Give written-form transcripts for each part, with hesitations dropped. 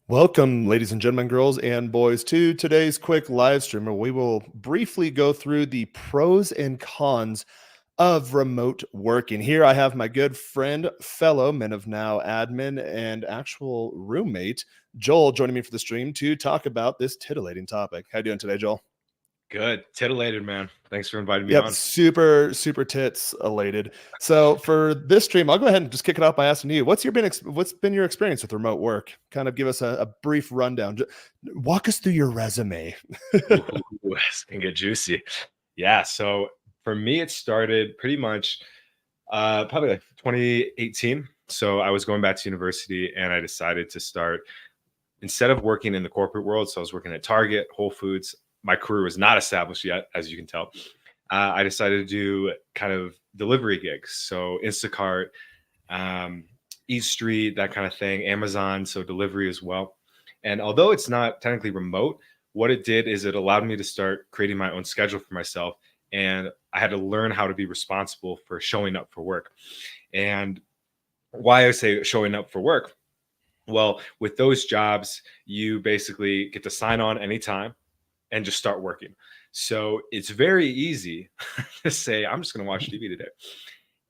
Welcome, ladies and gentlemen, girls and boys, to today's quick live stream where we will briefly go through the pros and cons of remote working. Here I have my good friend, fellow Men of Now admin, and actual roommate, Joel, joining me for the stream to talk about this titillating topic. How you doing today, Joel? Good. Titillated, man. Thanks for inviting me Yep, on. super tits elated. So for this stream, I'll go ahead and just kick it off by asking you, what's been your experience with remote work? Kind of give us a brief rundown. Walk us through your resume. Ooh, it's gonna get juicy. Yeah. So for me, it started pretty much probably like 2018. So I was going back to university and I decided to start instead of working in the corporate world. So I was working at Target, Whole Foods. My career was not established yet, as you can tell. I decided to do kind of delivery gigs. So Instacart, um, Eat Street, that kind of thing, Amazon, so delivery as well. And although it's not technically remote, what it did is it allowed me to start creating my own schedule for myself. And I had to learn how to be responsible for showing up for work. And why I say showing up for work, well, with those jobs, you basically get to sign on anytime and just start working. So it's very easy to say, I'm just going to watch TV today.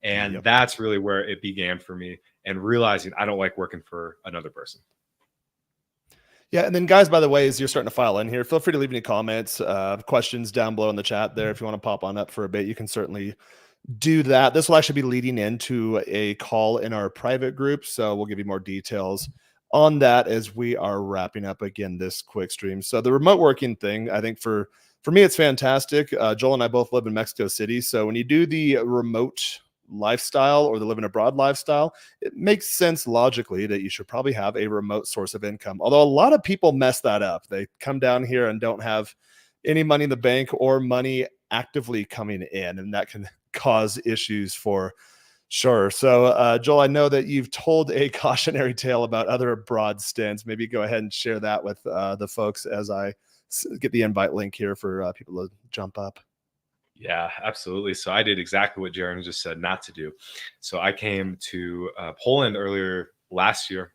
And Yep. that's really where it began for me and realizing I don't like working for another person. Yeah, and then guys, by the way, as you're starting to file in here, feel free to leave any comments, questions down below in the chat there. If you want to pop on up for a bit, you can certainly do that. This will actually be leading into a call in our private group, so we'll give you more details on that as we are wrapping up again this quick stream. So the remote working thing, I think for me, it's fantastic. Joel and I both live in Mexico City, so when you do the remote lifestyle or the living abroad lifestyle, it makes sense logically that you should probably have a remote source of income. Although a lot of people mess that up. They come down here and don't have any money in the bank or money actively coming in, and that can cause issues for sure. So, Joel, I know that you've told a cautionary tale about other abroad stints. Maybe go ahead and share that with the folks as I get the invite link here for people to jump up. Yeah, absolutely. So I did exactly what Jaren just said not to do. So I came to Poland earlier last year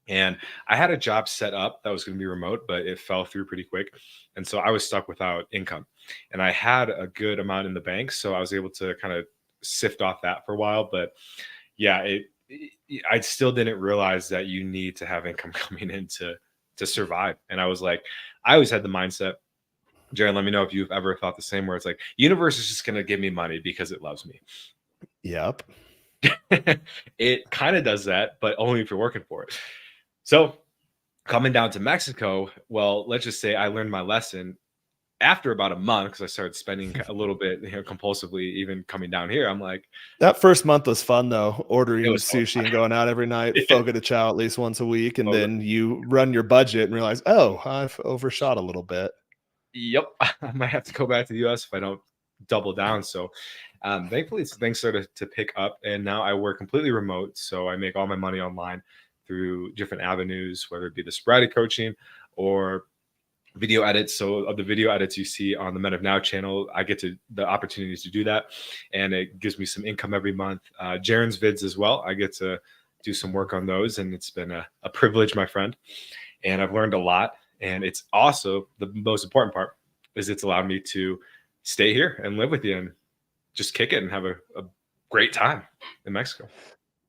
and I had a job set up that was going to be remote, but it fell through pretty quick. And so I was stuck without income. And I had a good amount in the bank. So I was able to kind of sift off that for a while. But yeah, I still didn't realize that you need to have income coming in to survive. And I was like, I always had the mindset, Jaren, let me know if you've ever thought the same, where it's like, universe is just going to give me money because it loves me. Yep. It kind of does that, but only if you're working for it. So coming down to Mexico, well, let's just say I learned my lesson after about a month because I started spending a little bit, compulsively, even coming down here. I'm like, That first month was fun though, it ordering was so sushi fun. and going out every night, Yeah. fogo de chao at least once a week, and Oh, then you run your budget and realize, oh, I've overshot a little bit. yep. I might have to go back to the US if I don't double down. So thankfully things started to pick up and now I work completely remote. So I make all my money online through different avenues, whether it be the sporadic coaching or video edits. So of the video edits you see on the Men of Now channel, I get to the opportunities to do that. And it gives me some income every month. Jaren's vids as well. I get to do some work on those. And it's been a privilege, my friend. And I've learned a lot. And it's also the most important part is it's allowed me to stay here and live with you and just kick it and have a great time in Mexico.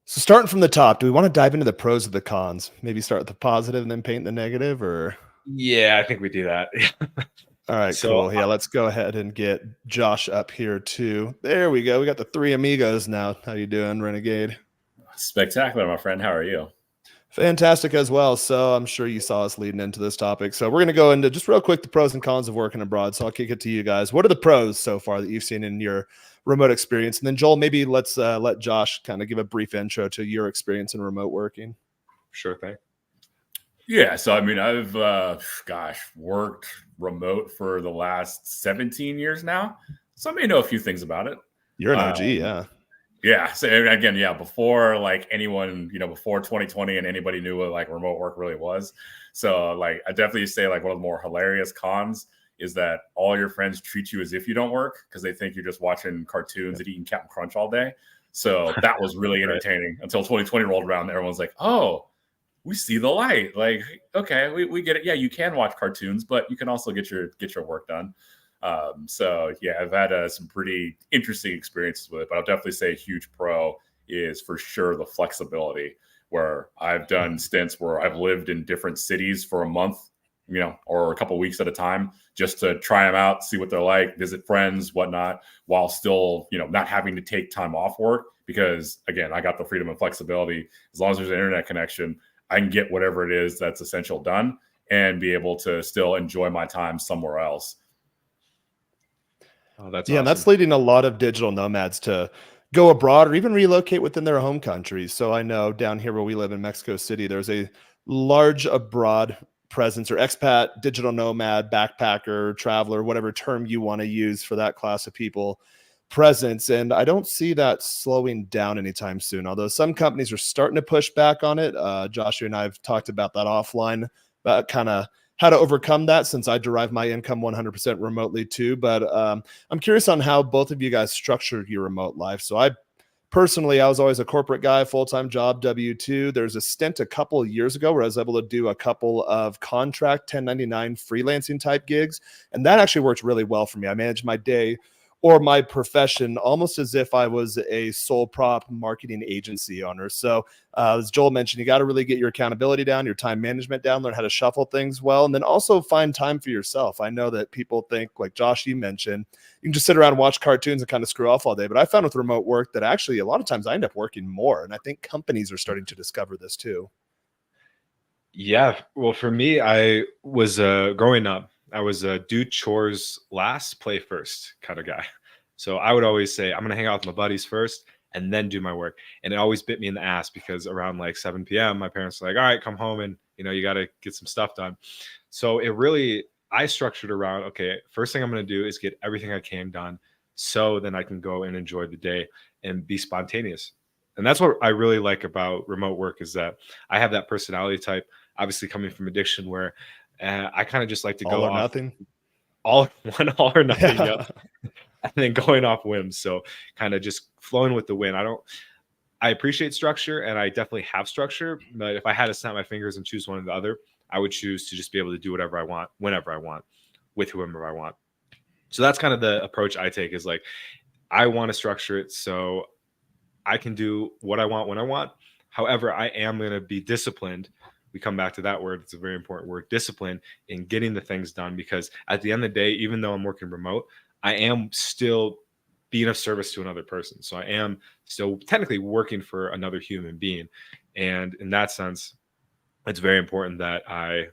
So starting from the top, do we want to dive into the pros and the cons? Maybe start with the positive and then paint the negative, or Yeah, I think we do that. all right, So cool. Yeah, let's go ahead and get Josh up here too. There we go. We got the three amigos now. How you doing, Renegade? Spectacular, my friend. How are you? Fantastic as well. So I'm sure you saw us leading into this topic. So we're going to go into just real quick the pros and cons of working abroad. So I'll kick it to you guys. What are the pros so far that you've seen in your remote experience? And then Joel, maybe let's let Josh kind of give a brief intro to your experience in remote working. sure thing. Yeah, so I mean, I've worked remote for the last 17 years now, so I may know a few things about it. You're an OG, yeah. Yeah. So again, yeah, before like anyone, before 2020 and anybody knew what like remote work really was. So like, I definitely say like one of the more hilarious cons is that all your friends treat you as if you don't work because they think you're just watching cartoons and eating Captain Crunch all day. So that was really Right. entertaining until 2020 rolled around. And everyone's like, oh, we see the light. Like, okay, we get it. Yeah, you can watch cartoons, but you can also get your work done. So yeah, I've had some pretty interesting experiences with it, but I'll definitely say a huge pro is for sure the flexibility, where I've done stints where I've lived in different cities for a month, or a couple of weeks at a time, just to try them out, see what they're like, visit friends, whatnot, while still, not having to take time off work, because again, I got the freedom and flexibility. As long as there's an internet connection, I can get whatever it is that's essential done and be able to still enjoy my time somewhere else. Oh, that's Yeah, and awesome. that's leading a lot of digital nomads to go abroad or even relocate within their home countries. So I know down here where we live in Mexico City, there's a large abroad presence, or expat, digital nomad, backpacker, traveler, whatever term you want to use for that class of people presence. And I don't see that slowing down anytime soon, although some companies are starting to push back on it. Joshua and I have talked about that offline, about kind of how to overcome that, since I derive my income 100% remotely too. But I'm curious on how both of you guys structured your remote life. So personally, I was always a corporate guy, full-time job, W-2. There's a stint a couple of years ago where I was able to do a couple of contract 1099 freelancing type gigs. And that actually worked really well for me. I managed my day or my profession almost as if I was a sole prop marketing agency owner. So as Joel mentioned, you got to really get your accountability down, your time management down, learn how to shuffle things well, and then also find time for yourself. I know that people think, like Josh, you mentioned, you can just sit around and watch cartoons and kind of screw off all day. But I found with remote work that actually a lot of times I end up working more. And I think companies are starting to discover this too. Yeah. Well, for me, I was growing up, I was a do chores last, play first kind of guy. So I would always say, I'm going to hang out with my buddies first and then do my work. And it always bit me in the ass, because around like 7 p.m., my parents were like, all right, come home and, you got to get some stuff done. So I structured around, okay, first thing I'm going to do is get everything I can done, so then I can go and enjoy the day and be spontaneous. And that's what I really like about remote work, is that I have that personality type, obviously coming from addiction, where I kind of just like to All go or off nothing. all or nothing. Yeah. Yep. And then going off whims. So kind of just flowing with the wind. I appreciate structure, and I definitely have structure, but if I had to snap my fingers and choose one or the other, I would choose to just be able to do whatever I want, whenever I want, with whoever I want. So that's kind of the approach I take, is like, I want to structure it so I can do what I want when I want. However, I am going to be disciplined. We come back to that word. It's a very important word, discipline, in getting the things done, because at the end of the day, even though I'm working remote, I am still being of service to another person. So I am still technically working for another human being. And in that sense, it's very important that I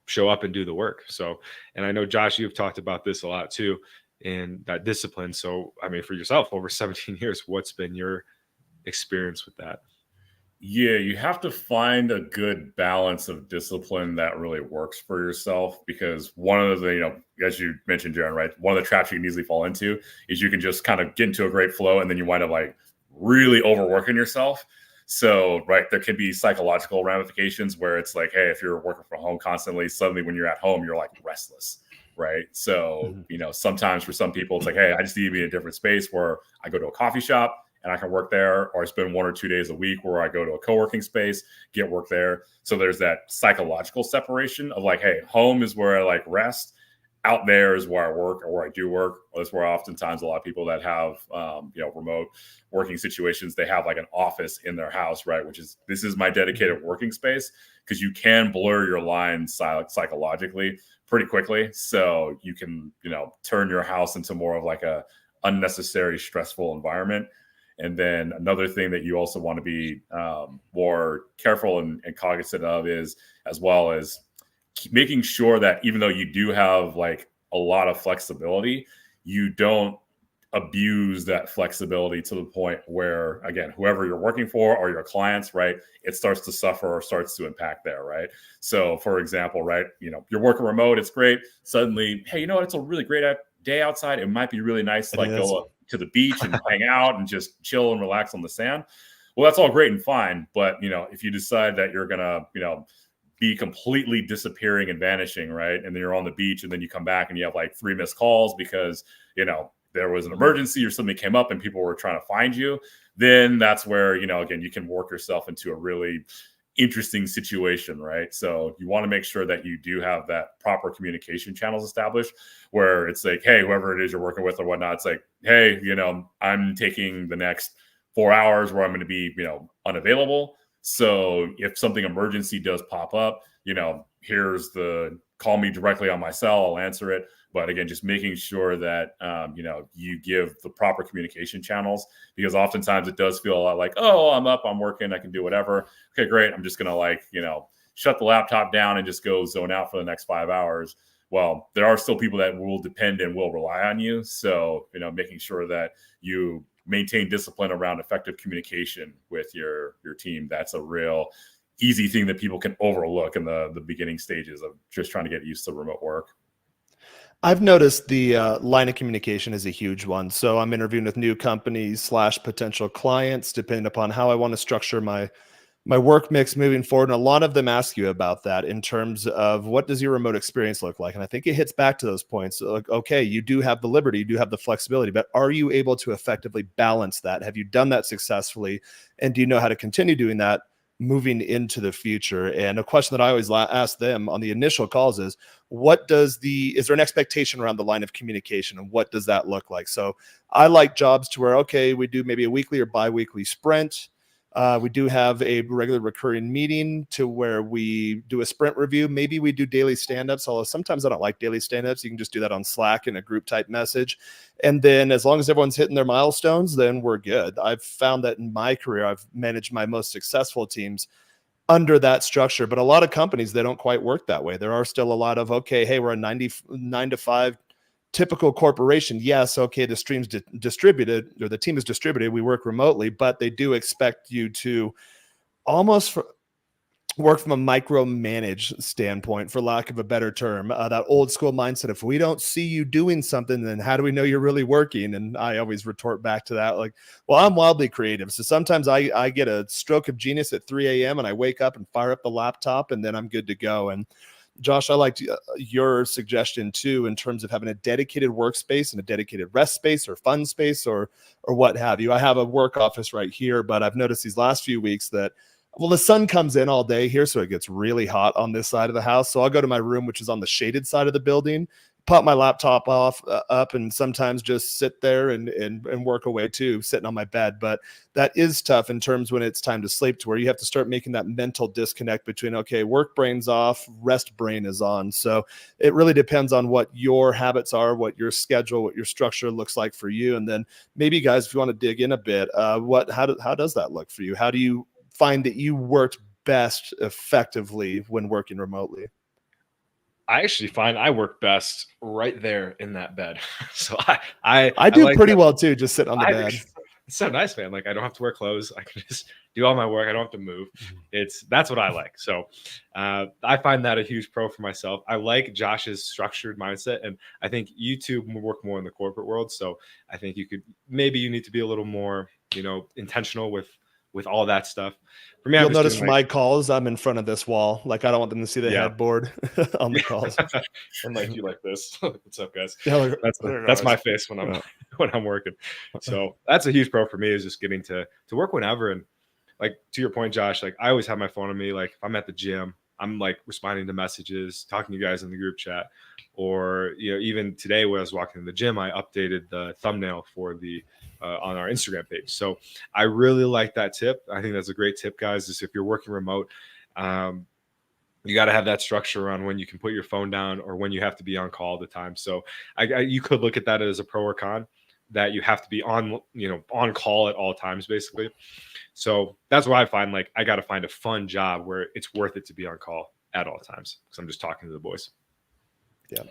show up and do the work. So, and I know, Josh, you've talked about this a lot too, in that discipline. So, I mean, for yourself, over 17 years, what's been your experience with that? Yeah, you have to find a good balance of discipline that really works for yourself, because one of the, as you mentioned, Jaren, right? One of the traps you can easily fall into is you can just kind of get into a great flow, and then you wind up like really overworking yourself. So, right, there can be psychological ramifications where it's like, hey, if you're working from home constantly, suddenly when you're at home, you're like restless, right? So, sometimes for some people, it's like, hey, I just need to be in a different space where I go to a coffee shop and I can work there, or I spend 1 or 2 days a week where I go to a co-working space, get work there. So there's that psychological separation of like, hey, home is where I like rest. Out there is where I work, or where I do work. Or that's where oftentimes a lot of people that have, remote working situations, they have like an office in their house, right? This is my dedicated working space, because you can blur your lines psychologically pretty quickly. So you can, turn your house into more of like a unnecessary stressful environment. And then another thing that you also want to be more careful and cognizant of is, as well as making sure that even though you do have like a lot of flexibility, you don't abuse that flexibility to the point where, again, whoever you're working for or your clients, right, it starts to suffer or starts to impact there, right? So for example, right, you're working remote, it's great. Suddenly, hey, it's a really great day outside. It might be really nice to like go up to the beach and hang out and just chill and relax on the sand. Well, that's all great and fine. But, if you decide that you're going to, be completely disappearing and vanishing, right? And then you're on the beach, and then you come back and you have like 3 missed calls because, there was an emergency or something came up and people were trying to find you. Then that's where, again, you can work yourself into a really interesting situation, right? So you want to make sure that you do have that proper communication channels established where it's like, hey, whoever it is you're working with or whatnot, it's like, hey, I'm taking the next 4 hours where I'm going to be, unavailable. So if something emergency does pop up, here's the call me directly on my cell, I'll answer it. But again, just making sure that you give the proper communication channels, because oftentimes it does feel a lot like, oh, I'm up, I'm working, I can do whatever. Okay, great. I'm just gonna shut the laptop down and just go zone out for the next 5 hours. Well, there are still people that will depend and will rely on you. So making sure that you maintain discipline around effective communication with your team. That's a real easy thing that people can overlook in the beginning stages of just trying to get used to remote work. I've noticed the line of communication is a huge one. So I'm interviewing with new companies / potential clients, depending upon how I want to structure my work mix moving forward. And a lot of them ask you about that in terms of what does your remote experience look like? And I think it hits back to those points. Like, okay, you do have the liberty, you do have the flexibility, but are you able to effectively balance that? Have you done that successfully? And do you know how to continue doing that moving into the future? And a question that I always ask them on the initial calls is, is there an expectation around the line of communication, and what does that look like? So I like jobs to where, okay, we do maybe a weekly or bi-weekly sprint. We do have a regular recurring meeting to where we do a sprint review. Maybe we do daily stand-ups, although sometimes I don't like daily stand-ups. You can just do that on Slack in a group type message. And then as long as everyone's hitting their milestones, then we're good. I've found that in my career, I've managed my most successful teams under that structure. But a lot of companies, they don't quite work that way. There are still a lot of, okay, hey, we're a 9 to 5 typical corporation. Yes, okay, the stream's distributed, or the team is distributed, we work remotely, but they do expect you to almost work from a micromanage standpoint, for lack of a better term. That old school mindset, if we don't see you doing something, then how do we know you're really working? And I always retort back to that, like, well, I'm wildly creative. So sometimes I get a stroke of genius at 3 a.m. and I wake up and fire up the laptop, and then I'm good to go. And Josh, I liked your suggestion too, in terms of having a dedicated workspace and a dedicated rest space or fun space or what have you. I have a work office right here, but I've noticed these last few weeks that, well, the sun comes in all day here, so it gets really hot on this side of the house. So I'll go to my room, which is on the shaded side of the building, pop my laptop up, and sometimes just sit there and work away too, sitting on my bed. But that is tough in terms when it's time to sleep, to where you have to start making that mental disconnect between, okay, work brain's off, rest brain is on. So it really depends on what your habits are, what your schedule, what your structure looks like for you. And then maybe, guys, if you want to dig in a bit, how does that look for you? How do you find that you worked best effectively when working remotely? I actually find I work best right there in that bed. So I do like pretty that. well too, just sitting on the bed. It's so nice, man. Like, I don't have to wear clothes. I can just do all my work. I don't have to move. That's what I like. So I find that a huge pro for myself. I like Josh's structured mindset, and I think you two work more in the corporate world. So I think you need to be a little more, intentional with all that stuff. For me, you'll notice for my calls, I'm in front of this wall. Like, I don't want them to see the headboard on the calls. And like, you like this. What's up, guys? Yeah, like, that's my face when I'm working. So that's a huge pro for me, is just getting to work whenever. And like, to your point, Josh, like, I always have my phone on me. Like, if I'm at the gym, I'm like responding to messages, talking to you guys in the group chat, or even today when I was walking to the gym, I updated the thumbnail for the on our Instagram page. So I really like that tip. I think that's a great tip, guys. Is if you're working remote, you got to have that structure around when you can put your phone down or when you have to be on call all the time. So you could look at that as a pro or con, that you have to be on call at all times, basically. So that's why I find, like, I got to find a fun job where it's worth it to be on call at all times, because I'm just talking to the boys.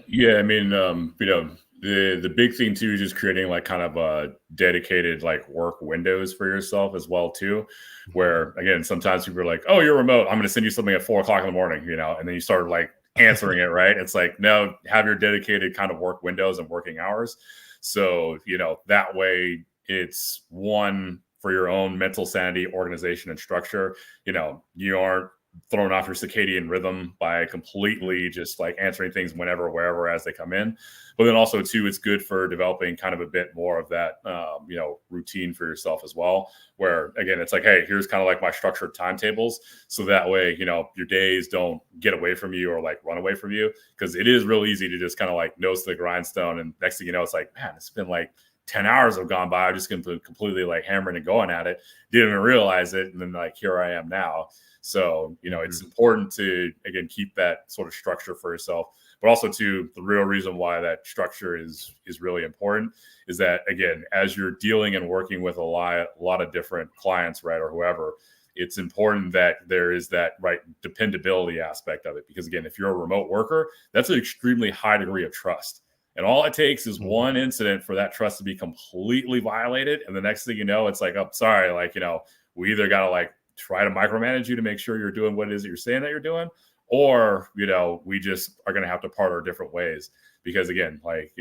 Yeah. I mean, the big thing too is just creating like kind of a dedicated like work windows for yourself as well too, where again, sometimes people are like, oh, you're remote, I'm going to send you something at 4 o'clock in the morning, and then you start like answering it, right? It's like, no, have your dedicated kind of work windows and working hours. So, that way it's one for your own mental sanity, organization, and structure. You aren't throwing off your circadian rhythm by completely just like answering things whenever, wherever, as they come in. But then also too, it's good for developing kind of a bit more of that, routine for yourself as well. Where again, it's like, hey, here's kind of like my structured timetables, so that way, your days don't get away from you or like run away from you, because it is real easy to just kind of like nose to the grindstone, and next thing you know, it's like, man, it's been like 10 hours have gone by. I'm just completely like hammering and going at it. Didn't even realize it. And then like, here I am now. So, it's important to, again, keep that sort of structure for yourself. But also too, the real reason why that structure is really important is that, again, as you're dealing and working with a lot of different clients, right, or whoever, it's important that there is that right dependability aspect of it. Because again, if you're a remote worker, that's an extremely high degree of trust. And all it takes is one incident for that trust to be completely violated. And the next thing you know, it's like, oh, sorry, like, we either got to like try to micromanage you to make sure you're doing what it is that you're saying that you're doing, or, we just are going to have to part our different ways. Because again, like,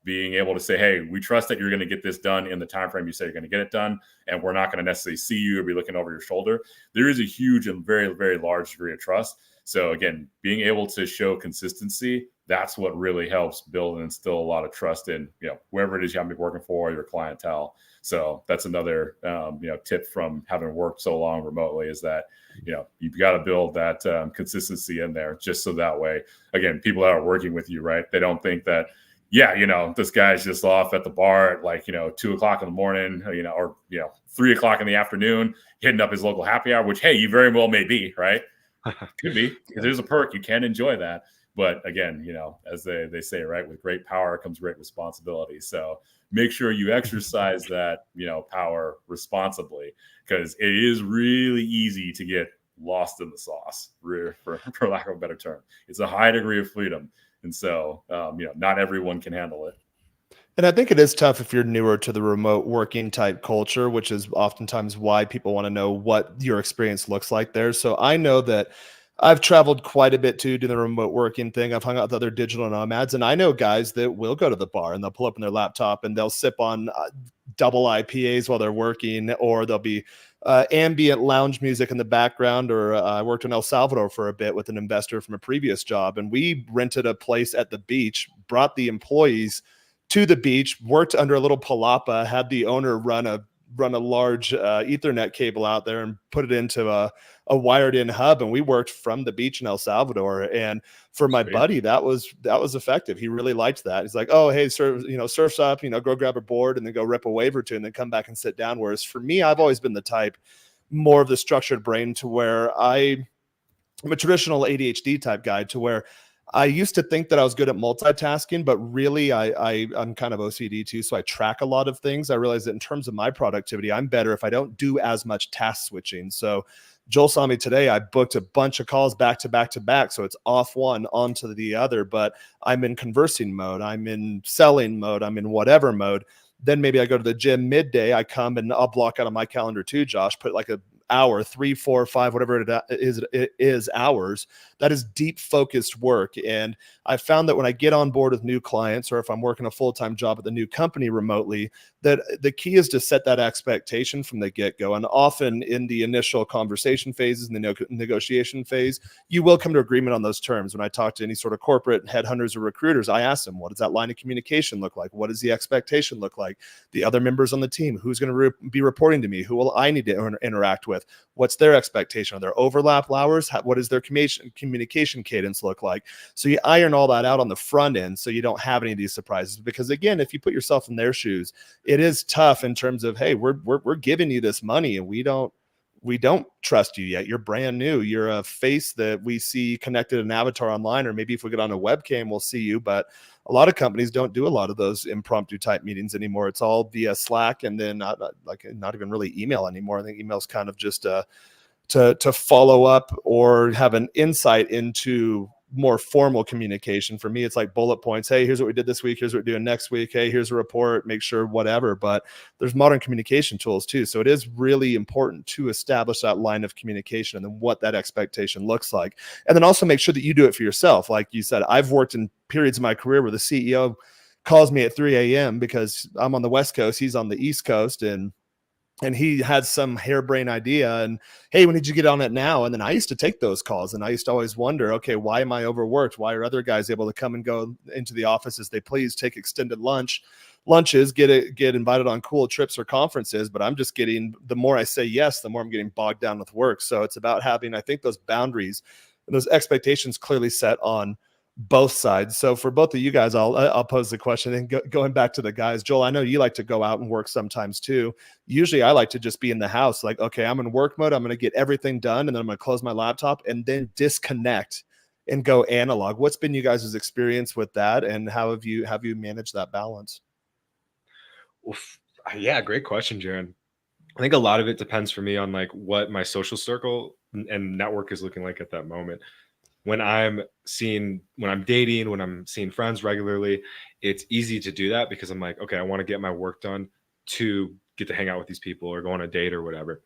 being able to say, hey, we trust that you're going to get this done in the time frame you say you're going to get it done, and we're not going to necessarily see you or be looking over your shoulder. There is a huge and very, very large degree of trust. So again, being able to show consistency, that's what really helps build and instill a lot of trust in, whoever it is you have to be working for, your clientele. So that's another, tip from having worked so long remotely, is that, you've got to build that consistency in there, just so that way, again, people that are working with you, right, they don't think that, this guy's just off at the bar at like, 2:00 in the morning, or, 3:00 in the afternoon, hitting up his local happy hour, which, hey, you very well may be, right? Could be, because there's a perk. You can enjoy that. But again, as they say, right, with great power comes great responsibility. So make sure you exercise that, power responsibly, because it is really easy to get lost in the sauce, for lack of a better term. It's a high degree of freedom. And so, not everyone can handle it. And I think it is tough if you're newer to the remote working type culture, which is oftentimes why people want to know what your experience looks like there. So I know that I've traveled quite a bit too, doing the remote working thing. I've hung out with other digital nomads, and I know guys that will go to the bar and they'll pull up on their laptop and they'll sip on double IPAs while they're working, or there'll be ambient lounge music in the background. Or I worked in El Salvador for a bit with an investor from a previous job, and we rented a place at the beach, brought the employees to the beach, worked under a little palapa, had the owner run a large Ethernet cable out there and put it into a wired in hub. And we worked from the beach in El Salvador. And for my buddy, that was effective. He really liked that. He's like, oh, hey, surf's up, go grab a board and then go rip a wave or two and then come back and sit down. Whereas for me, I've always been the type, more of the structured brain, to where I'm a traditional ADHD type guy, to where I used to think that I was good at multitasking, but really I'm kind of OCD too. So I track a lot of things. I realized that in terms of my productivity, I'm better if I don't do as much task switching. So Joel saw me today. I booked a bunch of calls back to back to back. So it's off one onto the other, but I'm in conversing mode. I'm in selling mode. I'm in whatever mode. Then maybe I go to the gym midday. I come and I'll block out of my calendar too, Josh, put like a hour, 3, 4, 5, whatever it is hours. That is deep focused work. And I found that when I get on board with new clients, or if I'm working a full-time job at the new company remotely, that the key is to set that expectation from the get-go. And often in the initial conversation phases and the negotiation phase, you will come to agreement on those terms. When I talk to any sort of corporate headhunters or recruiters, I ask them, what does that line of communication look like? What does the expectation look like? The other members on the team, who's going to be reporting to me? Who will I need to interact with? What's their expectation? Are there overlap hours? What does their communication cadence look like? So you iron all that out on the front end, so you don't have any of these surprises. Because again, if you put yourself in their shoes, it is tough in terms of, hey, we're giving you this money and we don't trust you yet. You're brand new. You're a face that we see connected an avatar online, or maybe if we get on a webcam, we'll see you. But a lot of companies don't do a lot of those impromptu type meetings anymore. It's all via Slack, and then not even really email anymore. I think email's kind of just to follow up or have an insight into more formal communication. For me, it's like bullet points. Hey, here's what we did this week. Here's what we're doing next week. Hey, here's a report, make sure whatever. But there's modern communication tools too. So it is really important to establish that line of communication and then what that expectation looks like. And then also make sure that you do it for yourself. Like you said, I've worked in periods of my career where the CEO calls me at 3 a.m. because I'm on the West Coast, he's on the East Coast, and and he had some harebrained idea, and hey, when did you get on it now? And then I used to take those calls, and I used to always wonder, okay, why am I overworked? Why are other guys able to come and go into the office as they please, take extended lunches, get invited on cool trips or conferences, but I'm just getting, the more I say yes, the more I'm getting bogged down with work. So it's about having, I think, those boundaries and those expectations clearly set on both sides. So for both of you guys, I'll pose the question, and going back to the guys. Joel, I know you like to go out and work sometimes too. Usually I like to just be in the house, like, okay, I'm in work mode, I'm going to get everything done, and then I'm going to close my laptop and then disconnect and go analog. What's been you guys' experience with that, and how have you managed that balance? Oof. Yeah, great question, Jaren. I think a lot of it depends for me on like what my social circle and network is looking like at that moment. When I'm dating, when I'm seeing friends regularly, it's easy to do that because I'm like, okay, I want to get my work done to get to hang out with these people or go on a date or whatever.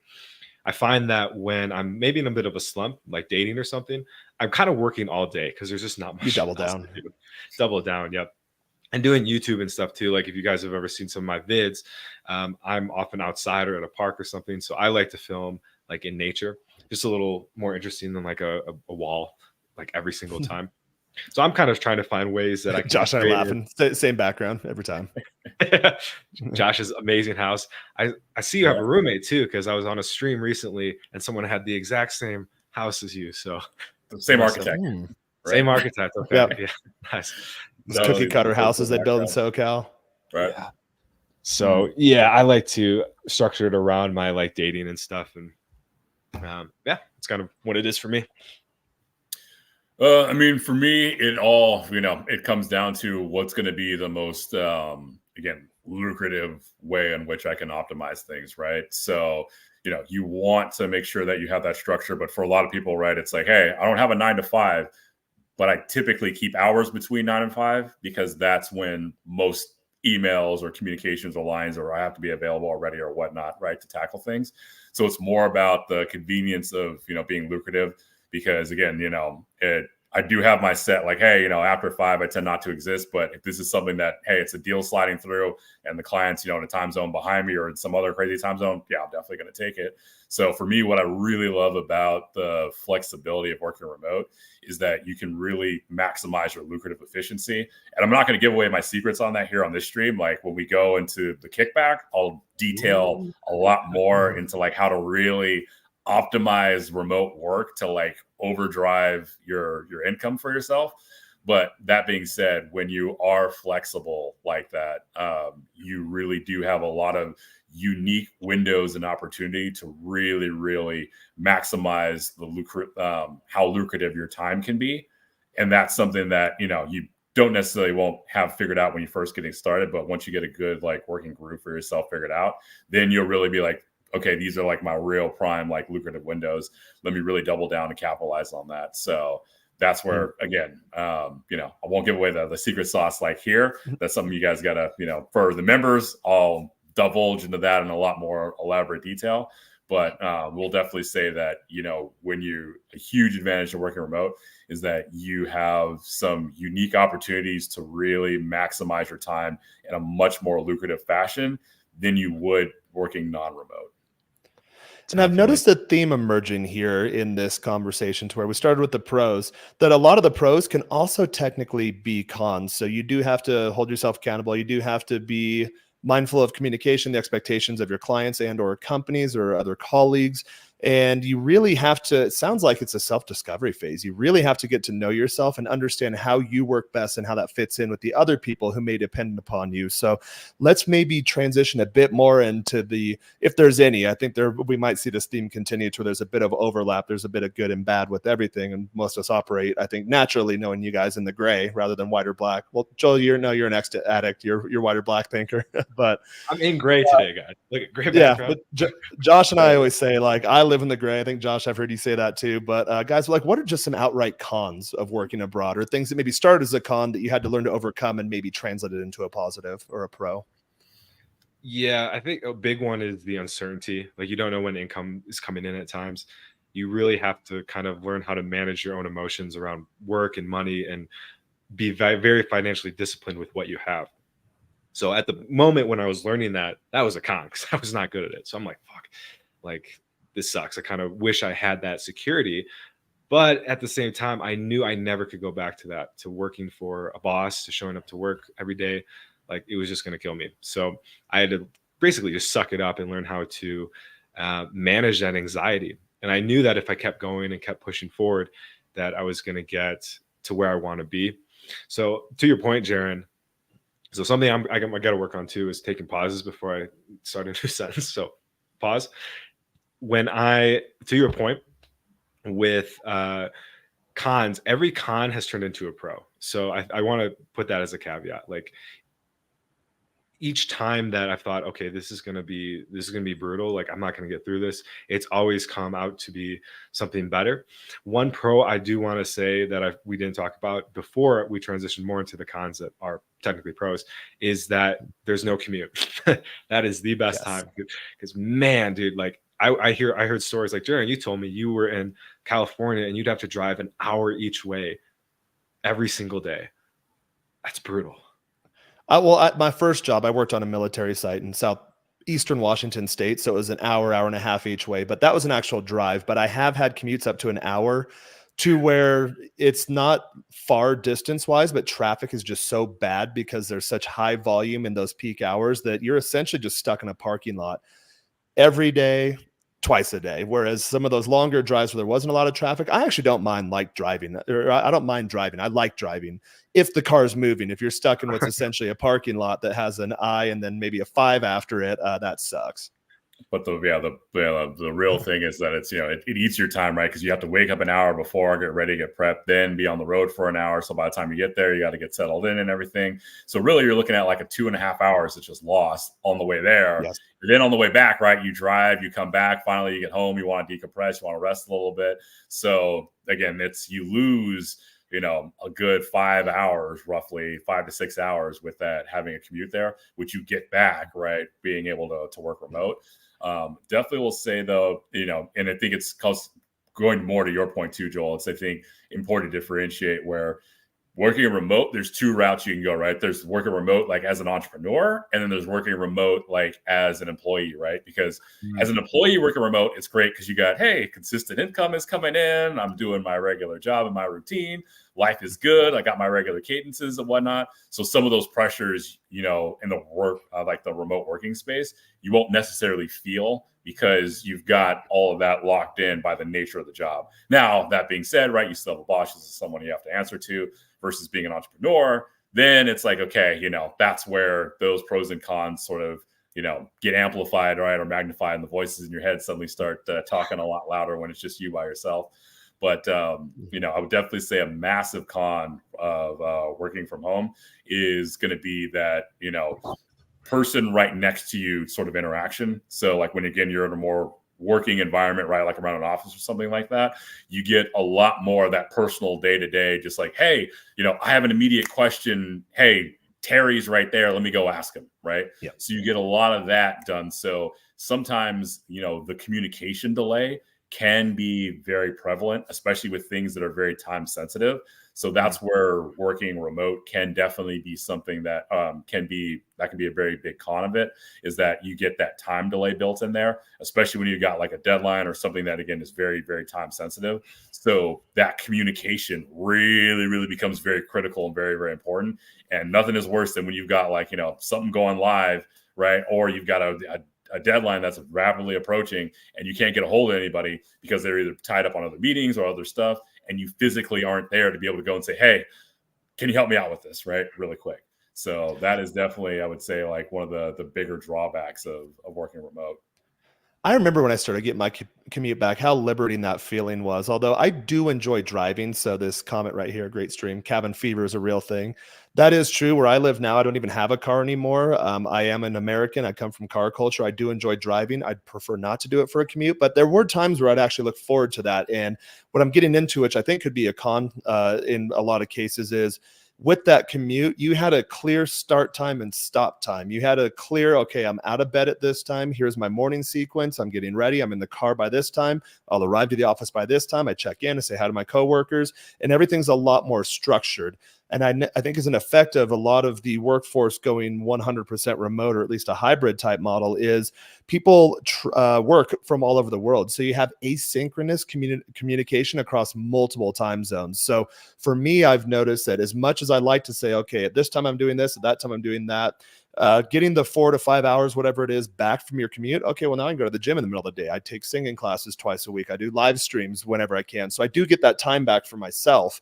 I find that when I'm maybe in a bit of a slump, like dating or something, I'm kind of working all day because there's just not much You double else down. to do. Double down, yep. And doing YouTube and stuff too. Like if you guys have ever seen some of my vids, I'm often outside or at a park or something. So I like to film like in nature, just a little more interesting than like a wall, like every single time. So I'm kind of trying to find ways that I can Josh get and I creative. laughing, same background every time. Josh's amazing house. I see you have a roommate too, because I was on a stream recently and someone had the exact same house as you. So The same must architect, have- right? Same architect. Okay. Yep. Yeah. Nice. These So cookie cutter Totally houses they build in background. SoCal. Right. yeah. So yeah, I like to structure it around my like dating and stuff, and yeah, it's kind of what it is for me. I mean, for me, it all, it comes down to what's going to be the most, again, lucrative way in which I can optimize things, right? So, you want to make sure that you have that structure. But for a lot of people, right, it's like, hey, I don't have a 9 to 5, but I typically keep hours between 9 and 5 because that's when most emails or communications or lines, or I have to be available already or whatnot, right, to tackle things. So it's more about the convenience of, being lucrative because again, I do have my set like, hey, after 5, I tend not to exist. But if this is something that, hey, it's a deal sliding through and the client's, in a time zone behind me or in some other crazy time zone, yeah, I'm definitely going to take it. So for me, what I really love about the flexibility of working remote is that you can really maximize your lucrative efficiency. And I'm not going to give away my secrets on that here on this stream. Like when we go into the kickback, I'll detail a lot more into like how to really optimize remote work to like overdrive your income for yourself. But that being said, when you are flexible like that, you really do have a lot of unique windows and opportunity to really, really maximize the how lucrative your time can be. And that's something that, you don't necessarily won't have figured out when you first getting started. But once you get a good like working groove for yourself figured out, then you'll really be like, okay, these are like my real prime, like lucrative windows. Let me really double down and capitalize on that. So that's where, again, I won't give away the secret sauce like here. That's something you guys got to, for the members, I'll divulge into that in a lot more elaborate detail. But we'll definitely say that, a huge advantage of working remote is that you have some unique opportunities to really maximize your time in a much more lucrative fashion than you would working non-remote. And I've noticed a theme emerging here in this conversation to where we started with the pros, that a lot of the pros can also technically be cons. So you do have to hold yourself accountable. You do have to be mindful of communication, the expectations of your clients and or companies or other colleagues. And you really have to, it sounds like it's a self-discovery phase. You really have to get to know yourself and understand how you work best and how that fits in with the other people who may depend upon you. So let's maybe transition a bit more into the, if there's any, I think we might see this theme continue to where there's a bit of overlap. There's a bit of good and bad with everything. And most of us operate, I think, naturally knowing you guys in the gray rather than white or black. Well, Joel, you're an addict. You're white or black thinker, but I'm in gray today, guys. Look at gray yeah, background. but Josh and I always say, like, I live in the gray. I think, Josh, I've heard you say that too. But guys, like, what are just some outright cons of working abroad, or things that maybe started as a con that you had to learn to overcome and maybe translate it into a positive or a pro? Yeah, I think a big one is the uncertainty. Like you don't know when income is coming in at times. You really have to kind of learn how to manage your own emotions around work and money and be very, very financially disciplined with what you have. So at the moment when I was learning that was a con because I was not good at it. So I'm like, fuck, like this sucks. I kind of wish I had that security. But at the same time, I knew I never could go back to that, to working for a boss, to showing up to work every day. Like it was just going to kill me. So I had to basically just suck it up and learn how to manage that anxiety. And I knew that if I kept going and kept pushing forward, that I was going to get to where I want to be. So to your point, Jaren, so something I got to work on too is taking pauses before I start a new sentence. So pause. To your point, with cons, every con has turned into a pro. So I want to put that as a caveat. Like each time that I've thought, okay, this is gonna be brutal, like I'm not gonna get through this, it's always come out to be something better. One pro I do want to say that we didn't talk about before we transitioned more into the cons that are technically pros is that there's no commute. That is the best time, because man, dude, like I heard stories like, Jaren, you told me you were in California and you'd have to drive an hour each way every single day. That's brutal. Well, at my first job, I worked on a military site in southeastern Washington state. So it was an hour and a half each way, but that was an actual drive. But I have had commutes up to an hour to where it's not far distance wise, but traffic is just so bad because there's such high volume in those peak hours that you're essentially just stuck in a parking lot every day, twice a day. Whereas some of those longer drives where there wasn't a lot of traffic, I actually don't mind driving. I don't mind driving. I like driving if the car is moving. If you're stuck in what's essentially a parking lot that has an I and then maybe a 5 after it, that sucks. But the real thing is that it's, it eats your time, right? Because you have to wake up an hour before, get ready, get prepped, then be on the road for an hour. So by the time you get there, you got to get settled in and everything. So really, you're looking at like a 2.5 hours that's just lost on the way there. Yes. And then on the way back, right? You drive, you come back, finally you get home, you want to decompress, you want to rest a little bit. So again, you lose, a good 5 hours, roughly 5 to 6 hours with that, having a commute there, which you get back, right? Being able to work remote. Definitely will say though, and I think it's going more to your point too, Joel, it's, I think, important to differentiate where working remote, there's two routes you can go, right? There's working remote like as an entrepreneur, and then there's working remote like as an employee, right? Because as an employee working remote, it's great because you got, hey, consistent income is coming in. I'm doing my regular job and my routine. Life is good. I got my regular cadences and whatnot. So some of those pressures, in the work, like the remote working space, you won't necessarily feel because you've got all of that locked in by the nature of the job. Now, that being said, right, you still have a boss, this is someone you have to answer to, versus being an entrepreneur. Then it's like, okay, that's where those pros and cons sort of, get amplified, right, or magnified, and the voices in your head suddenly start talking a lot louder when it's just you by yourself. But, I would definitely say a massive con of working from home is going to be that, person right next to you sort of interaction. So like when, again, you're in a more working environment, right, like around an office or something like that, you get a lot more of that personal day-to-day, just like, hey, I have an immediate question. Hey, Terry's right there. Let me go ask him, right? Yep. So you get a lot of that done. So sometimes, the communication delay can be very prevalent, especially with things that are very time sensitive. So that's where working remote can definitely be something that can be a very big con of it, is that you get that time delay built in there, especially when you got like a deadline or something that, again, is very, very time sensitive. So that communication really, really becomes very critical and very, very important. And nothing is worse than when you've got like, something going live, right? Or you've got a deadline that's rapidly approaching and you can't get a hold of anybody because they're either tied up on other meetings or other stuff, and you physically aren't there to be able to go and say, hey, can you help me out with this, right, really quick. So that is definitely, I would say, like one of the bigger drawbacks of working remote. I remember when I started getting my commute back, how liberating that feeling was. Although I do enjoy driving. So this comment right here, great stream, cabin fever is a real thing. That is true. Where I live now, I don't even have a car anymore. I am an American. I come from car culture. I do enjoy driving. I'd prefer not to do it for a commute, but there were times where I'd actually look forward to that. And what I'm getting into, which I think could be a con in a lot of cases, is with that commute, you had a clear start time and stop time. You had a clear, okay, I'm out of bed at this time. Here's my morning sequence. I'm getting ready. I'm in the car by this time. I'll arrive to the office by this time. I check in and say hi to my coworkers, and everything's a lot more structured. And I think as an effect of a lot of the workforce going 100% remote, or at least a hybrid type model, is people work from all over the world. So you have asynchronous communication across multiple time zones. So for me, I've noticed that as much as I like to say, okay, at this time I'm doing this, at that time I'm doing that, getting the 4 to 5 hours, whatever it is, back from your commute. Okay, well, now I can go to the gym in the middle of the day. I take singing classes twice a week. I do live streams whenever I can. So I do get that time back for myself.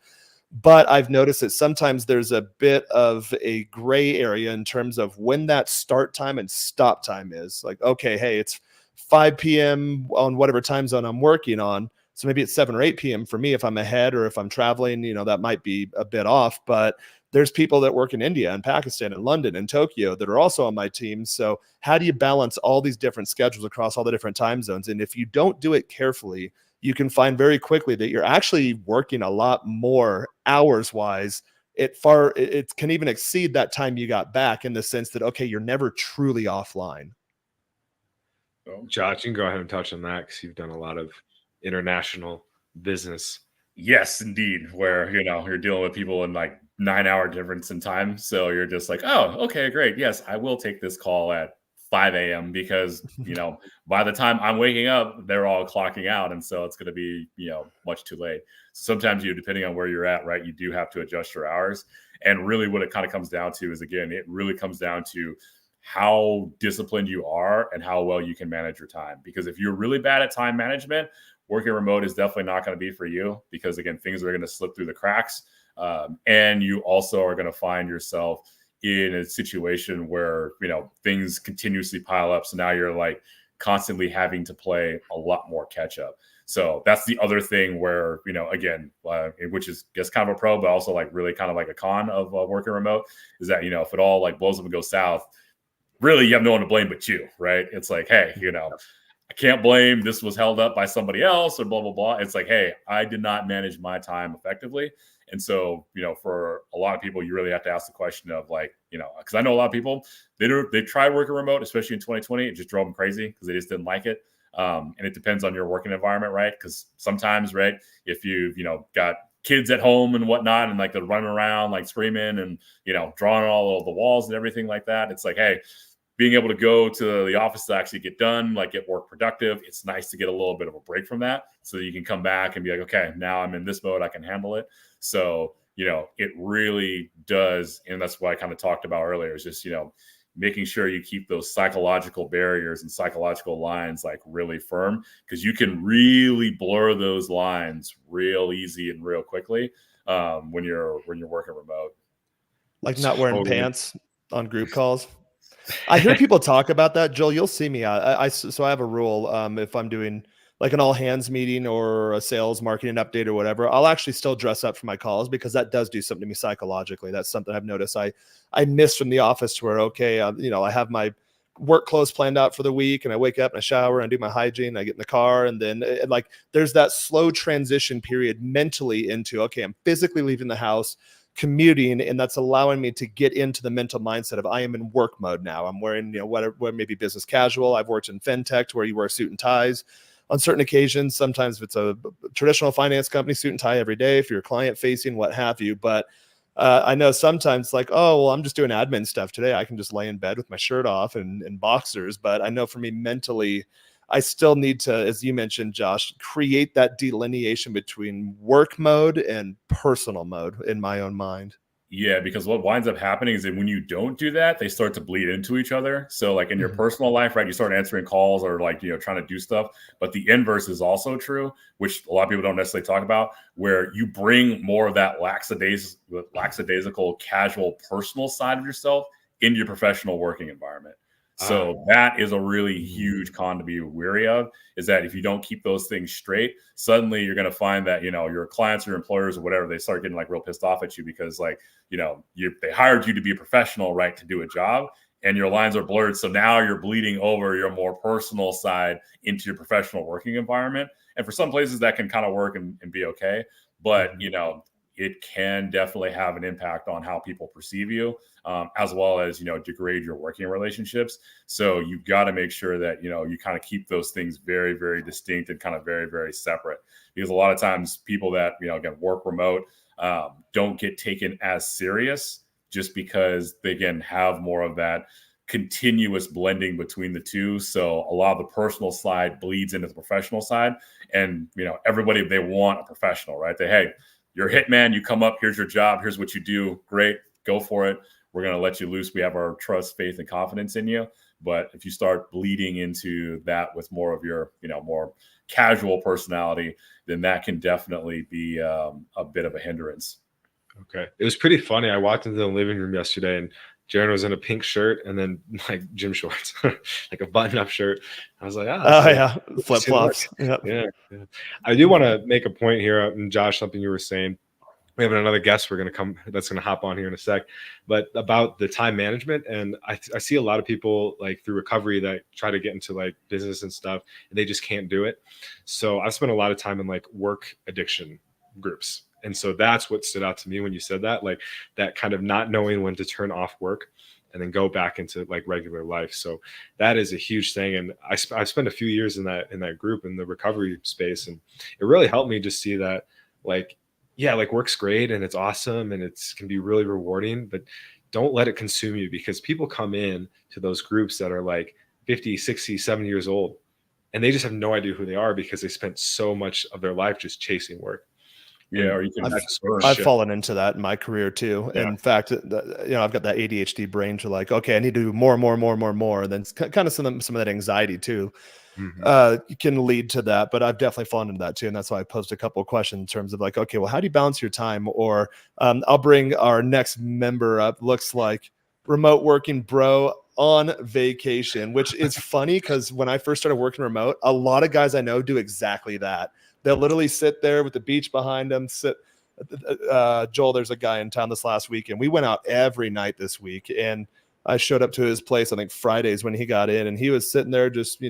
But I've noticed that sometimes there's a bit of a gray area in terms of when that start time and stop time is. Like, okay, hey, it's 5 p.m. on whatever time zone I'm working on. So maybe it's 7 or 8 p.m. for me if I'm ahead, or if I'm traveling, that might be a bit off. But there's people that work in India and Pakistan and London and Tokyo that are also on my team. So how do you balance all these different schedules across all the different time zones? And if you don't do it carefully, you can find very quickly that you're actually working a lot more hours wise. It can even exceed that time you got back, in the sense that, okay, you're never truly offline. Josh, you can go ahead and touch on that, because you've done a lot of international business. Yes, indeed. Where, you're dealing with people in like 9-hour difference in time. So you're just like, oh, okay, great. Yes, I will take this call at 5 a.m. because, by the time I'm waking up, they're all clocking out. And so it's going to be, much too late. So sometimes depending on where you're at, right, you do have to adjust your hours. And really what it kind of comes down to is, again, it really comes down to how disciplined you are and how well you can manage your time. Because if you're really bad at time management, working remote is definitely not going to be for you, because, again, things are going to slip through the cracks. And you also are going to find yourself in a situation where, things continuously pile up. So now you're like constantly having to play a lot more catch up. So that's the other thing where, again, which is just kind of a pro, but also like really kind of like a con of working remote, is that, if it all like blows up and goes south, really you have no one to blame but you, right? It's like, hey, I can't blame this was held up by somebody else or blah, blah, blah. It's like, hey, I did not manage my time effectively. And so, for a lot of people, you really have to ask the question of like, because I know a lot of people, they tried working remote, especially in 2020. It just drove them crazy because they just didn't like it. And it depends on your working environment, right? Because sometimes, right, if you've, got kids at home and whatnot, and like they're running around, like screaming and, drawing all of the walls and everything like that, it's like, hey, being able to go to the office to actually get done, like get work productive, it's nice to get a little bit of a break from that, so that you can come back and be like, okay, now I'm in this mode, I can handle it. So, it really does. And that's what I kind of talked about earlier, is just, making sure you keep those psychological barriers and psychological lines like really firm, because you can really blur those lines real easy and real quickly when you're working remote. Like not wearing pants on group calls. I hear people talk about that, Joel. You'll see me. So I have a rule. If I'm doing like an all hands meeting or a sales marketing update or whatever, I'll actually still dress up for my calls, because that does do something to me psychologically. That's something I've noticed I miss from the office, to where, okay, I have my work clothes planned out for the week, and I wake up and I shower and I do my hygiene. I get in the car, and then like there's that slow transition period mentally into, okay, I'm physically leaving the house, commuting, and that's allowing me to get into the mental mindset of I am in work mode now. I'm wearing, whatever, maybe business casual. I've worked in fintech where you wear suit and ties on certain occasions. Sometimes if it's a traditional finance company, suit and tie every day. If you're client facing, what have you. But I know sometimes like, oh, well, I'm just doing admin stuff today, I can just lay in bed with my shirt off and boxers. But I know for me mentally, I still need to, as you mentioned, Josh, create that delineation between work mode and personal mode in my own mind. Yeah, because what winds up happening is that when you don't do that, they start to bleed into each other. So like in your personal life, right, you start answering calls or like, trying to do stuff. But the inverse is also true, which a lot of people don't necessarily talk about, where you bring more of that lackadaisical, casual, personal side of yourself into your professional working environment. So that is a really huge con to be wary of, is that if you don't keep those things straight, suddenly you're going to find that, your clients or your employers or whatever, they start getting like real pissed off at you because like, they hired you to be a professional, right, to do a job, and your lines are blurred. So now you're bleeding over your more personal side into your professional working environment. And for some places that can kind of work and be okay. But, it can definitely have an impact on how people perceive you, as well as, degrade your working relationships. So you've got to make sure that, you kind of keep those things very, very distinct and kind of very, very separate. Because a lot of times people that, again, work remote, don't get taken as serious, just because they, again, have more of that continuous blending between the two. So a lot of the personal side bleeds into the professional side. And, everybody, they want a professional, right? Hey, you're a hitman, you come up, here's your job, here's what you do. Great, go for it. We're going to let you loose. We have our trust, faith, and confidence in you. But if you start bleeding into that with more of your, more casual personality, then that can definitely be a bit of a hindrance. Okay. It was pretty funny. I walked into the living room yesterday and Jaren was in a pink shirt and then like gym shorts, like a button-up shirt. I was like, yeah, flip-flops. Yep. Yeah. I do want to make a point here, and Josh, something you were saying. We have another guest that's going to hop on here in a sec, but about the time management. And I see a lot of people like through recovery that try to get into like business and stuff, and they just can't do it. So I've spent a lot of time in like work addiction groups. And so that's what stood out to me when you said that, like that kind of not knowing when to turn off work and then go back into like regular life. So that is a huge thing. And I spent a few years in that group in the recovery space. And it really helped me just see that like, yeah, like work's great and it's awesome and can be really rewarding, but don't let it consume you, because people come in to those groups that are like 50, 60, 70 years old, and they just have no idea who they are because they spent so much of their life just chasing work. Yeah, or you can. I've fallen into that in my career too. Yeah. In fact, I've got that ADHD brain to like, okay, I need to do more. And then kind of some of that anxiety too. Can lead to that, but I've definitely fallen into that too. And that's why I posed a couple of questions in terms of like, okay, well, how do you balance your time? Or I'll bring our next member up. Looks like remote working bro on vacation, which is funny because when I first started working remote, a lot of guys I know do exactly that. They'll literally sit there with the beach behind them. Joel, there's a guy in town this last weekend. We went out every night this week, and I showed up to his place, I think Fridays when he got in, and he was sitting there just,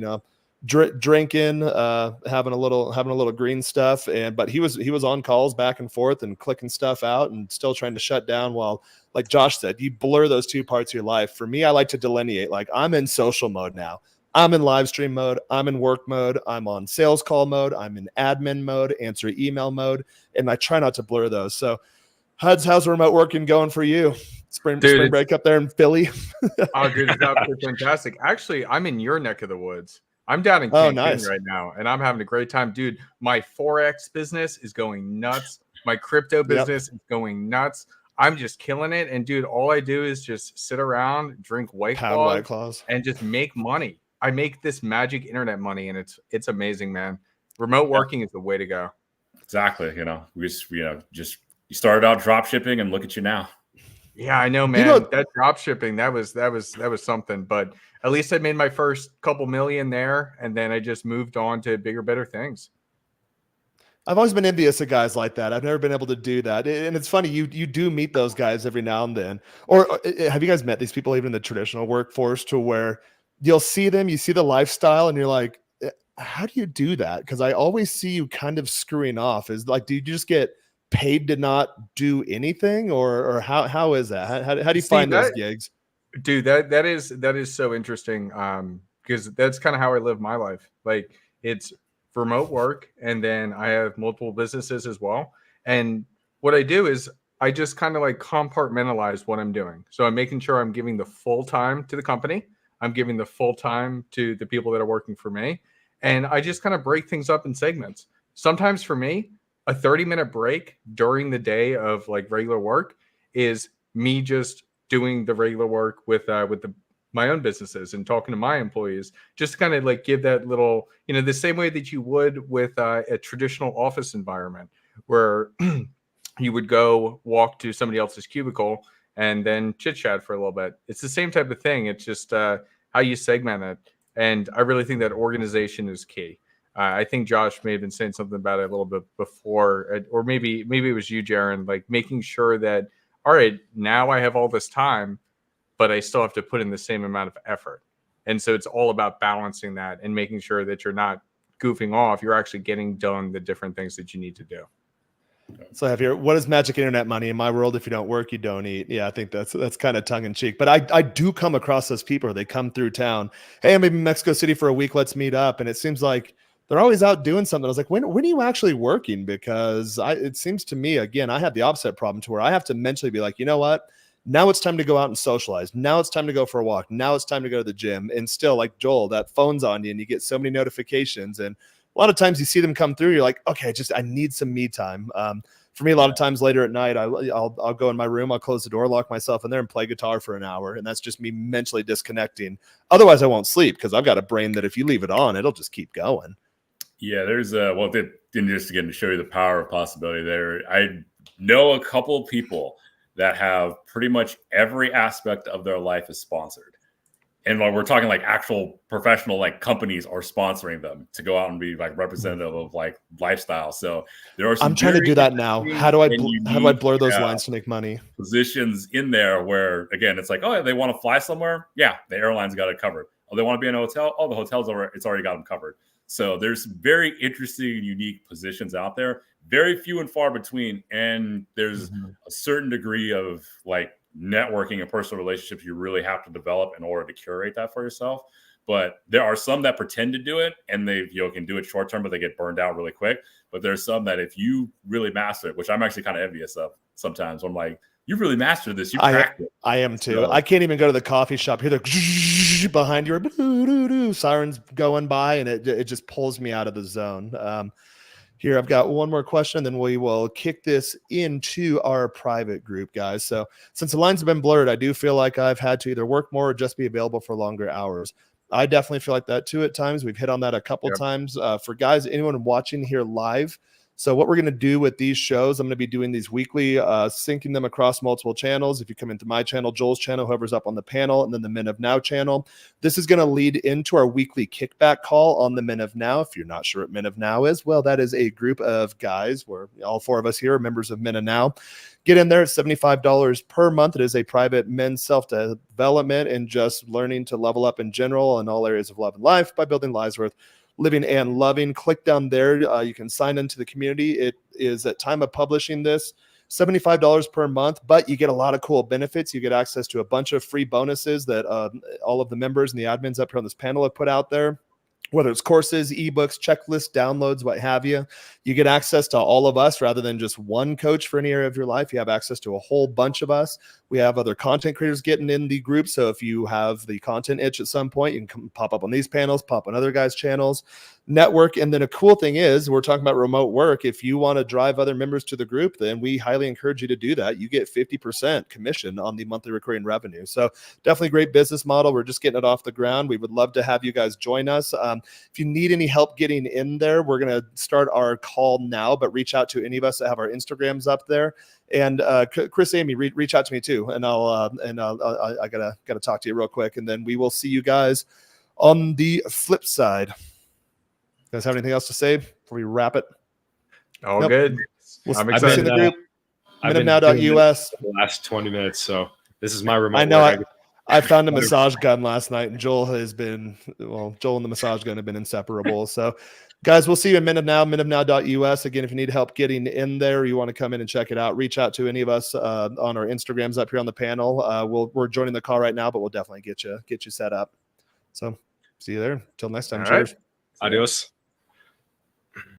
drinking, having a little green stuff. But he was on calls back and forth and clicking stuff out and still trying to shut down while, like Josh said, you blur those two parts of your life. For me, I like to delineate, like I'm in social mode now. I'm in live stream mode. I'm in work mode. I'm on sales call mode. I'm in admin mode, answer email mode. And I try not to blur those. So how's remote working going for you? Spring break up there in Philly? Oh, dude, it's absolutely fantastic. Actually, I'm in your neck of the woods. I'm down in Cancun right now, and I'm having a great time. Dude, my Forex business is going nuts. My crypto business is going nuts. I'm just killing it. And, dude, all I do is just sit around, drink White Claws, and just make money. I make this magic internet money, and it's amazing, man. Remote working is the way to go. Exactly. We just you started out drop shipping, and look at you now. Yeah, I know, man. That drop shipping, that was something. But at least I made my first couple million there, and then I just moved on to bigger, better things. I've always been envious of guys like that. I've never been able to do that. And it's funny, you do meet those guys every now and then. Or have you guys met these people even in the traditional workforce, to where you'll see them, you see the lifestyle, and you're like, how do you do that? Because I always see you kind of screwing off. Is like, do you just get paid to not do anything, or how is that? How do you find those gigs? Dude, that is so interesting. Because that's kind of how I live my life. Like, it's remote work, and then I have multiple businesses as well. And what I do is I just kind of like compartmentalize what I'm doing. So I'm making sure I'm giving the full time to the company. I'm giving the full time to the people that are working for me. And I just kind of break things up in segments. Sometimes for me, a 30-minute break during the day of like regular work is me just doing the regular work with my own businesses and talking to my employees, just to kind of like give that little, the same way that you would with a traditional office environment, where you would go walk to somebody else's cubicle and then chit chat for a little bit. It's the same type of thing. It's just how you segment it. And I really think that organization is key. I think Josh may have been saying something about it a little bit before, or maybe it was you, Jaren, like making sure that, all right, now I have all this time, but I still have to put in the same amount of effort. And so it's all about balancing that and making sure that you're not goofing off. You're actually getting done the different things that you need to do. So I have here, what is magic internet money? In my world, if you don't work, you don't eat. Yeah, I think that's kind of tongue in cheek. But I do come across those people. They come through town. Hey, I'm in Mexico City for a week. Let's meet up. And it seems like they're always out doing something. I was like, when are you actually working? Because it seems to me, again, I have the opposite problem to where I have to mentally be like, you know what? Now it's time to go out and socialize. Now it's time to go for a walk. Now it's time to go to the gym. And still, like Joel, that phone's on you and you get so many notifications. And a lot of times you see them come through. You're like, okay, I need some me time. For me, a lot of times later at night, I'll go in my room, I'll close the door, lock myself in there, and play guitar for an hour. And that's just me mentally disconnecting. Otherwise, I won't sleep because I've got a brain that if you leave it on, it'll just keep going. Yeah, there's just again to show you the power of possibility there. I know a couple of people that have pretty much every aspect of their life is sponsored. And like we're talking like actual professional like companies are sponsoring them to go out and be like representative of like lifestyle. So there are some I'm trying to do that now. How do I blur those lines to make money? Positions in there where again it's like, oh, they want to fly somewhere. Yeah, the airline's got it covered. Oh, they want to be in a hotel. Oh, the hotel's it's already got them covered. So there's very interesting and unique positions out there, very few and far between. And there's a certain degree of like networking and personal relationships you really have to develop in order to curate that for yourself. But there are some that pretend to do it and they can do it short term, but they get burned out really quick. But there's some that if you really master it, which I'm actually kind of envious of sometimes, I'm like, you've really mastered this. You cracked it. I am too. So, I can't even go to the coffee shop. Hear the behind you, sirens going by, and it just pulls me out of the zone. Here, I've got one more question, then we will kick this into our private group, guys. So since the lines have been blurred, I do feel like I've had to either work more or just be available for longer hours. I definitely feel like that too at times. We've hit on that a couple times. For guys, anyone watching here live, so what we're going to do with these shows, I'm going to be doing these weekly, syncing them across multiple channels. If you come into my channel, Joel's channel, whoever's up on the panel, and then the Men of Now channel, this is going to lead into our weekly kickback call on the Men of Now. If you're not sure what Men of Now is, well, that is a group of guys where all four of us here are members of Men of Now. Get in there at $75 per month. It is a private men's self-development and just learning to level up in general in all areas of love and life by building lives worth living and loving. Click down there. You can sign into the community. It is at time of publishing this $75 per month, but you get a lot of cool benefits. You get access to a bunch of free bonuses that all of the members and the admins up here on this panel have put out there. Whether it's courses, ebooks, checklists, downloads, what have you. You get access to all of us rather than just one coach for any area of your life. You have access to a whole bunch of us. We have other content creators getting in the group. So if you have the content itch at some point, you can come pop up on these panels, pop on other guys' channels, network. And then a cool thing is we're talking about remote work. If you want to drive other members to the group, then we highly encourage you to do that. You get 50% commission on the monthly recurring revenue. So definitely great business model. We're just getting it off the ground. We would love to have you guys join us. If you need any help getting in there, we're going to start our call now, but reach out to any of us that have our Instagrams up there. And Chris, Amy, reach out to me too, and I gotta talk to you real quick, and then we will see you guys on the flip side. You guys have anything else to say before we wrap it? All good. I'm excited. In the group. Minimnow.us. The last 20 minutes, so this is my remote. I know. I found a massage gun last night, and Joel and the massage gun have been inseparable. So, guys, we'll see you in minimnow.us. Again, if you need help getting in there, you want to come in and check it out, reach out to any of us on our Instagrams up here on the panel. We're joining the call right now, but we'll definitely get you set up. So, see you there. Till next time. All Cheers. Right. Adios.